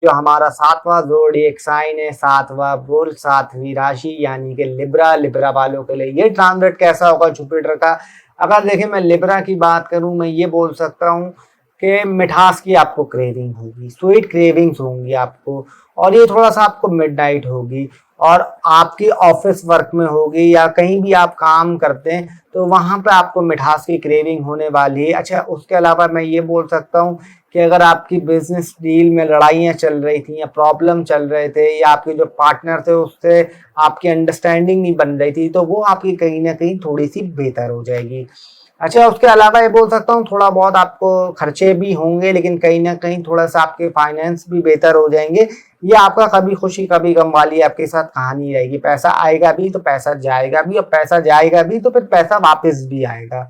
जो हमारा 7वां zodiac sign है, 7वां बुल, 7वीं राशि यानी कि लिब्रा। लिब्रा वालों के लिए ये ट्रांजिट कैसा होगा जुपिटर का? अगर देखिए मैं लिब्रा की बात करूं, मैं ये बोल सकता हूं कि मिठास की आपको क्रेविंग होगी, स्वीट क्रेविंग्स होंगी आपको, और ये थोड़ा सा आपको मिडनाइट होगी, और आपकी ऑफिस वर्क में होगी या कहीं भी आप काम करते हैं तो वहां पे आपको मिठास की क्रेविंग होने वाली है। अच्छा, उसके अलावा मैं ये बोल सकता हूँ कि अगर आपकी बिजनेस डील में लड़ाइयाँ चल रही थी या प्रॉब्लम चल रहे थे या आपके जो पार्टनर थे उससे आपकी अंडरस्टैंडिंग नहीं बन रही थी, तो वो आपकी कहीं ना कहीं थोड़ी सी बेहतर हो जाएगी। अच्छा, उसके अलावा ये बोल सकता हूँ थोड़ा बहुत आपको खर्चे भी होंगे, लेकिन कहीं ना कहीं थोड़ा सा आपके फाइनेंस भी बेहतर हो जाएंगे। ये आपका कभी खुशी कभी गम वाली आपके साथ कहानी रहेगी। पैसा आएगा भी तो पैसा जाएगा भी, और पैसा जाएगा भी तो फिर पैसा वापस भी आएगा।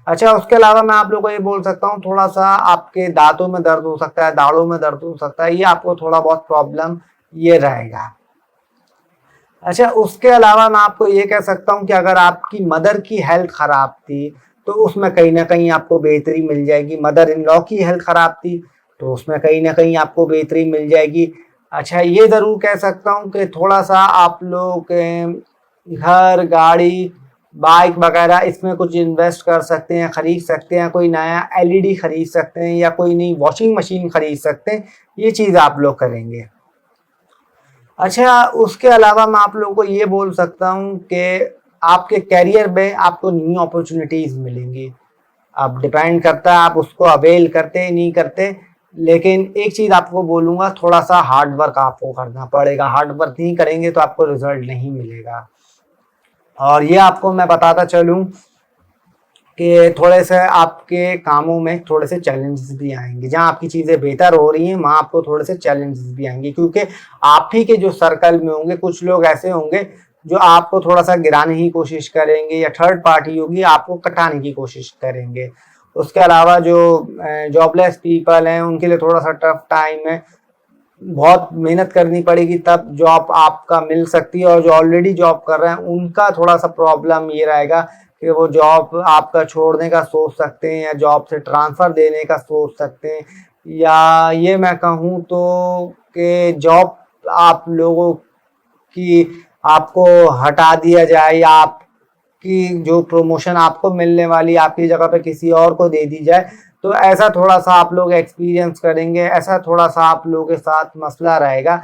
अच्छा, उसके अलावा मैं आप लोगों को ये बोल सकता हूँ थोड़ा सा आपके दांतों में दर्द हो सकता है, दाढ़ों में दर्द हो सकता है, ये आपको थोड़ा बहुत प्रॉब्लम ये रहेगा। अच्छा, उसके अलावा मैं आपको ये कह सकता हूँ कि अगर आपकी मदर की हेल्थ खराब थी तो उसमें कहीं ना कहीं आपको बेहतरी मिल जाएगी। मदर इन लॉ की हेल्थ खराब थी तो उसमें कहीं ना कहीं आपको बेहतरी मिल जाएगी। अच्छा, ये जरूर कह सकता हूँ कि थोड़ा सा आप लोग घर, गाड़ी, बाइक वगैरह इसमें कुछ इन्वेस्ट कर सकते हैं, खरीद सकते हैं, कोई नया एलईडी खरीद सकते हैं या कोई नई वॉशिंग मशीन खरीद सकते हैं। ये चीज़ आप लोग करेंगे। अच्छा, उसके अलावा मैं आप लोगों को ये बोल सकता हूँ कि आपके करियर में आपको न्यू अपॉर्चुनिटीज मिलेंगी। अब डिपेंड करता है आप उसको अवेल करते हैं नहीं करते, लेकिन एक चीज आपको बोलूंगा, थोड़ा सा हार्ड वर्क आपको करना पड़ेगा। हार्ड वर्क नहीं करेंगे तो आपको रिजल्ट नहीं मिलेगा। और ये आपको मैं बताता चलूं कि थोड़े से आपके कामों में थोड़े से चैलेंजेस भी आएंगे। जहां आपकी चीज़ें बेहतर हो रही हैं वहां आपको थोड़े से चैलेंजेस भी आएंगे, क्योंकि आप ही के जो सर्कल में होंगे कुछ लोग ऐसे होंगे जो आपको थोड़ा सा गिराने की कोशिश करेंगे, या थर्ड पार्टी होगी आपको कटाने की कोशिश करेंगे। उसके अलावा जो जॉबलेस पीपल हैं उनके लिए थोड़ा सा टफ टाइम है। बहुत मेहनत करनी पड़ेगी तब जॉब आपका मिल सकती है, और जो ऑलरेडी जॉब कर रहे हैं उनका थोड़ा सा प्रॉब्लम ये रहेगा कि वो जॉब आपका छोड़ने का सोच सकते हैं या जॉब से ट्रांसफ़र देने का सोच सकते हैं, या ये मैं कहूँ तो कि जॉब आप लोगों की आपको हटा दिया जाए, या आपकी जो प्रमोशन आपको मिलने वाली आपकी जगह पे किसी और को दे दी जाए। तो ऐसा थोड़ा सा आप लोग एक्सपीरियंस करेंगे, ऐसा थोड़ा सा आप लोगों के साथ मसला रहेगा।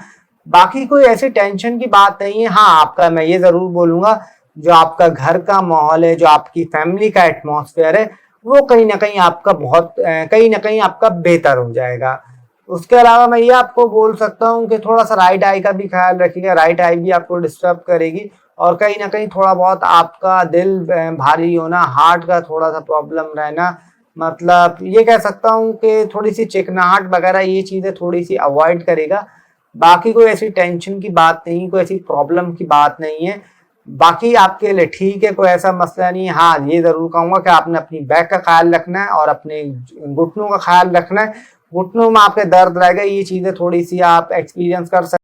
बाकी कोई ऐसी टेंशन की बात नहीं है। हाँ, आपका मैं ये ज़रूर बोलूँगा, जो आपका घर का माहौल है, जो आपकी फैमिली का एटमॉस्फेयर है, वो कहीं ना कहीं आपका बहुत कहीं ना कहीं आपका बेहतर हो जाएगा। उसके अलावा मैं ये आपको बोल सकता हूँ कि थोड़ा सा राइट आई का भी ख्याल रखिएगा। राइट आई भी आपको डिस्टर्ब करेगी, और कहीं ना कहीं थोड़ा बहुत आपका दिल भारी होना, हार्ट का थोड़ा सा प्रॉब्लम रहना, मतलब ये कह सकता हूँ कि थोड़ी सी चिकनाहट वगैरह ये चीज़ें थोड़ी सी अवॉइड करेगा। बाकी कोई ऐसी टेंशन की बात नहीं, कोई ऐसी प्रॉब्लम की बात नहीं है। बाकी आपके लिए ठीक है, कोई ऐसा मसला नहीं है। हाँ, ये ज़रूर कहूँगा कि आपने अपनी बैक का ख्याल रखना है और अपने घुटनों का ख्याल रखना है। घुटनों में आपके दर्द रहेगा, ये चीज़ें थोड़ी सी आप एक्सपीरियंस कर सकते